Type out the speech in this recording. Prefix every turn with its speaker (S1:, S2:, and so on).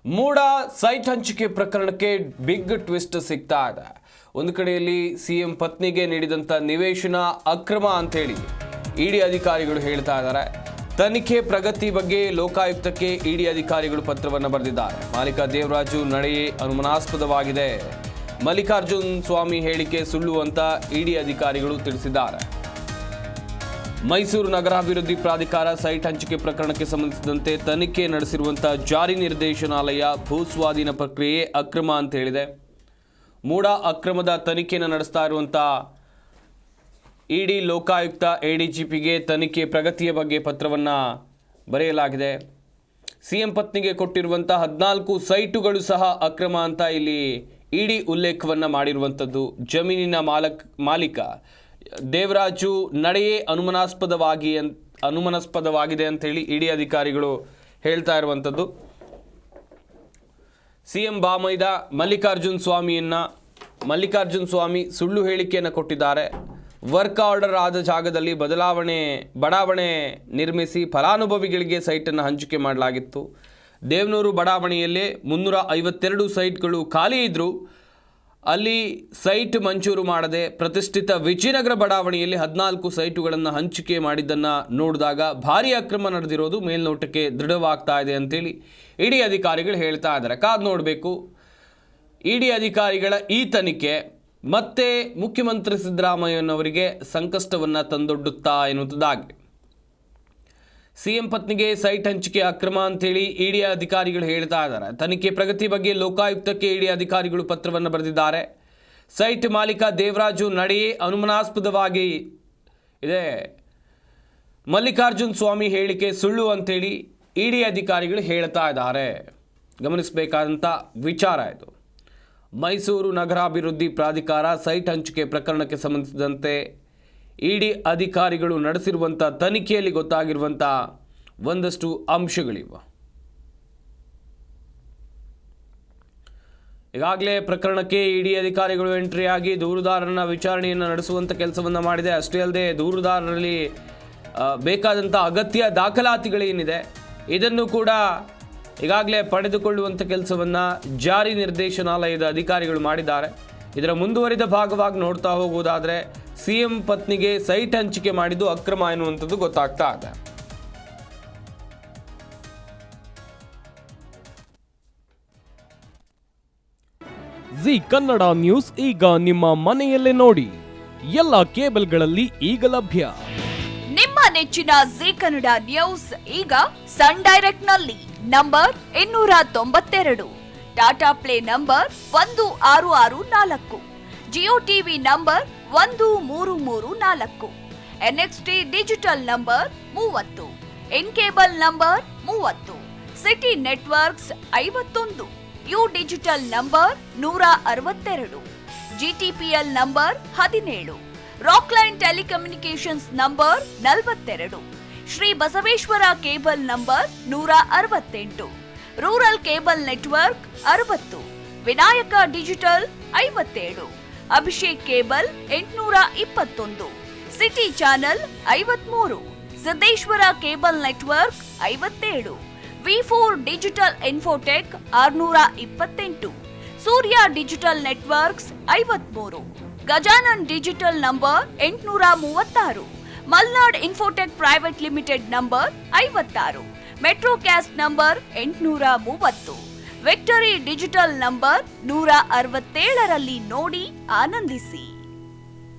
S1: ಮೂಡ site ಹಂಚಿಕೆ ಪ್ರಕರಣಕ್ಕೆ big twist ಸಿಗ್ತಾ ಇದೆ. ಒಂದು ಕಡೆಯಲ್ಲಿ ಸಿಎಂ ಪತ್ನಿಗೆ ನೀಡಿದಂಥ ನಿವೇಶನ ಅಕ್ರಮ ಅಂತೇಳಿ ಇಡಿ ಅಧಿಕಾರಿಗಳು ಹೇಳ್ತಾ ಇದ್ದಾರೆ. ತನಿಖೆ ಪ್ರಗತಿ ಬಗ್ಗೆ ಲೋಕಾಯುಕ್ತಕ್ಕೆ ಇಡಿ ಅಧಿಕಾರಿಗಳು ಪತ್ರವನ್ನು ಬರೆದಿದ್ದಾರೆ. ಮಾಲೀಕ ದೇವರಾಜು ನಡೆಯೇ ಅನುಮಾನಾಸ್ಪದವಾಗಿದೆ. ಮಲ್ಲಿಕಾರ್ಜುನ್ ಸ್ವಾಮಿ ಹೇಳಿಕೆ ಸುಳ್ಳು ಅಂತ ಇಡಿ ಅಧಿಕಾರಿಗಳು ತಿಳಿಸಿದ್ದಾರೆ. ಮೈಸೂರು ನಗರಾಭಿವೃದ್ಧಿ ಪ್ರಾಧಿಕಾರ ಸೈಟ್ ಹಂಚಿಕೆ ಪ್ರಕರಣಕ್ಕೆ ಸಂಬಂಧಿಸಿದಂತೆ ತನಿಖೆ ನಡೆಸಿರುವಂತಹ ಜಾರಿ ನಿರ್ದೇಶನಾಲಯ ಭೂಸ್ವಾಧೀನ ಪ್ರಕ್ರಿಯೆ ಅಕ್ರಮ ಅಂತ ಹೇಳಿದೆ. ಮೂಡ ಅಕ್ರಮದ ತನಿಖೆಯನ್ನು ನಡೆಸ್ತಾ ಇರುವಂತಹ ಇಡಿ ಲೋಕಾಯುಕ್ತ ಎಡಿಜಿಪಿಗೆ ತನಿಖೆ ಪ್ರಗತಿಯ ಬಗ್ಗೆ ಪತ್ರವನ್ನು ಬರೆಯಲಾಗಿದೆ. ಸಿಎಂ ಪತ್ನಿಗೆ ಕೊಟ್ಟಿರುವಂತಹ 14 ಸೈಟುಗಳು ಸಹ ಅಕ್ರಮ ಅಂತ ಇಲ್ಲಿ ಇಡಿ ಉಲ್ಲೇಖವನ್ನು ಮಾಡಿರುವಂಥದ್ದು. ಜಮೀನಿನ ಮಾಲೀಕ ದೇವರಾಜು ನಡೆಯೇ ಅನುಮಾನಾಸ್ಪದವಾಗಿದೆ ಅಂತೇಳಿ ಇಡಿ ಅಧಿಕಾರಿಗಳು ಹೇಳ್ತಾ ಇರುವಂಥದ್ದು. ಸಿಎಂ ಬಾಮೈದ ಮಲ್ಲಿಕಾರ್ಜುನ್ ಸ್ವಾಮಿ ಸುಳ್ಳು ಹೇಳಿಕೆಯನ್ನು ಕೊಟ್ಟಿದ್ದಾರೆ. ವರ್ಕ್ ಆರ್ಡರ್ ಆದ ಜಾಗದಲ್ಲಿ ಬಡಾವಣೆ ನಿರ್ಮಿಸಿ ಫಲಾನುಭವಿಗಳಿಗೆ ಸೈಟನ್ನು ಹಂಚಿಕೆ ಮಾಡಲಾಗಿತ್ತು. ದೇವನೂರು ಬಡಾವಣೆಯಲ್ಲೇ 352 ಸೈಟ್ಗಳು ಖಾಲಿ ಇದ್ದರು. ಅಲ್ಲಿ ಸೈಟ್ ಮಂಜೂರು ಮಾಡದೆ ಪ್ರತಿಷ್ಠಿತ ವಿಜಯನಗರ ಬಡಾವಣೆಯಲ್ಲಿ 14 ಸೈಟುಗಳನ್ನು ಹಂಚಿಕೆ ಮಾಡಿದ್ದನ್ನು ನೋಡಿದಾಗ ಭಾರೀ ಅಕ್ರಮ ನಡೆದಿರೋದು ಮೇಲ್ನೋಟಕ್ಕೆ ದೃಢವಾಗ್ತಾ ಇದೆ ಅಂತೇಳಿ ಇಡಿ ಅಧಿಕಾರಿಗಳು ಹೇಳ್ತಾ ಇದ್ದಾರೆ. ಕಾದು ನೋಡಬೇಕು. ಇಡಿ ಅಧಿಕಾರಿಗಳ ಈ ತನಿಖೆ ಮತ್ತೆ ಮುಖ್ಯಮಂತ್ರಿ ಸಿದ್ದರಾಮಯ್ಯನವರಿಗೆ ಸಂಕಷ್ಟವನ್ನು ತಂದೊಡ್ಡುತ್ತಾ ಎನ್ನುವುದಾಗಿದೆ. ಸಿಎಂ ಪತ್ನಿಗೆ ಸೈಟ್ ಹಂಚಿಕೆ ಅಕ್ರಮ ಅಂತೇಳಿ ಇಡಿ ಅಧಿಕಾರಿಗಳು ಹೇಳ್ತಾ ಇದ್ದಾರೆ. ತನಿಖೆ ಪ್ರಗತಿ ಬಗ್ಗೆ ಲೋಕಾಯುಕ್ತಕ್ಕೆ ಇಡಿ ಅಧಿಕಾರಿಗಳು ಪತ್ರವನ್ನು ಬರೆದಿದ್ದಾರೆ. ಸೈಟ್ ಮಾಲೀಕ ದೇವರಾಜು ನಡೆಯೇ ಅನುಮಾನಾಸ್ಪದವಾಗಿ ಇದೆ. ಮಲ್ಲಿಕಾರ್ಜುನ್ ಸ್ವಾಮಿ ಹೇಳಿಕೆ ಸುಳ್ಳು ಅಂತೇಳಿ ಇಡಿ ಅಧಿಕಾರಿಗಳು ಹೇಳ್ತಾ ಇದ್ದಾರೆ. ಗಮನಿಸಬೇಕಾದಂಥ ವಿಚಾರ ಇದು. ಮೈಸೂರು ನಗರಾಭಿವೃದ್ಧಿ ಪ್ರಾಧಿಕಾರ ಸೈಟ್ ಹಂಚಿಕೆ ಪ್ರಕರಣಕ್ಕೆ ಸಂಬಂಧಿಸಿದಂತೆ ಇಡಿ ಅಧಿಕಾರಿಗಳು ನಡೆಸಿರುವಂಥ ತನಿಖೆಯಲ್ಲಿ ಗೊತ್ತಾಗಿರುವಂಥ ಒಂದಷ್ಟು ಅಂಶಗಳಿವೆ. ಈಗಾಗಲೇ ಪ್ರಕರಣಕ್ಕೆ ಇಡಿ ಅಧಿಕಾರಿಗಳು ಎಂಟ್ರಿ ಆಗಿ ದೂರುದಾರನ ವಿಚಾರಣೆಯನ್ನು ನಡೆಸುವಂಥ ಕೆಲಸವನ್ನು ಮಾಡಿದೆ. ಅಷ್ಟೇ ಅಲ್ಲದೆ ದೂರುದಾರರಲ್ಲಿ ಬೇಕಾದಂಥ ಅಗತ್ಯ ದಾಖಲಾತಿಗಳೇನಿದೆ ಇದನ್ನು ಕೂಡ ಈಗಾಗಲೇ ಪಡೆದುಕೊಳ್ಳುವಂಥ ಕೆಲಸವನ್ನು ಜಾರಿ ನಿರ್ದೇಶನಾಲಯದ ಅಧಿಕಾರಿಗಳು ಮಾಡಿದ್ದಾರೆ. ಇದರ ಮುಂದುವರಿದ ಭಾಗವಾಗಿ ನೋಡ್ತಾ ಹೋಗುವುದಾದರೆ ಸಿಎಂ ಪತ್ನಿಗೆ ಸೈಟ್ ಹಂಚಿಕೆ ಮಾಡಿದ್ದು ಅಕ್ರಮ ಎನ್ನುವಂಥದ್ದು ಗೊತ್ತಾಗ್ತಾ ಇದೆ.
S2: ಜಿ ಕನ್ನಡ ನ್ಯೂಸ್ ಈಗ ನಿಮ್ಮ ಮನೆಯಲ್ಲೇ ನೋಡಿ. ಎಲ್ಲ ಕೇಬಲ್ಗಳಲ್ಲಿ ಈಗ ಲಭ್ಯ.
S3: ನಿಮ್ಮ ನೆಚ್ಚಿನ ಜಿ ಕನ್ನಡ ನ್ಯೂಸ್ ಈಗ ಸನ್ ಡೈರೆಕ್ಟ್ ನಲ್ಲಿ number 292, Tata Play number 1664, Jio TV number 1334, NXT digital number 30, in cable number 30, city networks 51, U digital number 162, GTPL number 17, Rockline telecommunications number 42, Shri Basaveshwara cable number 168, rural cable network 60, Vinayaka digital 57, Abhishek cable 821, city channel 53, Siddeshwara cable network 57, ವಿ4 digital infotech 628, Surya digital networks 53, Gajanan digital number 836, Malnad infotech private limited number 56, Metrocast number 830, victory digital number 167ರಲ್ಲಿ ನೋಡಿ ಆನಂದಿಸಿ.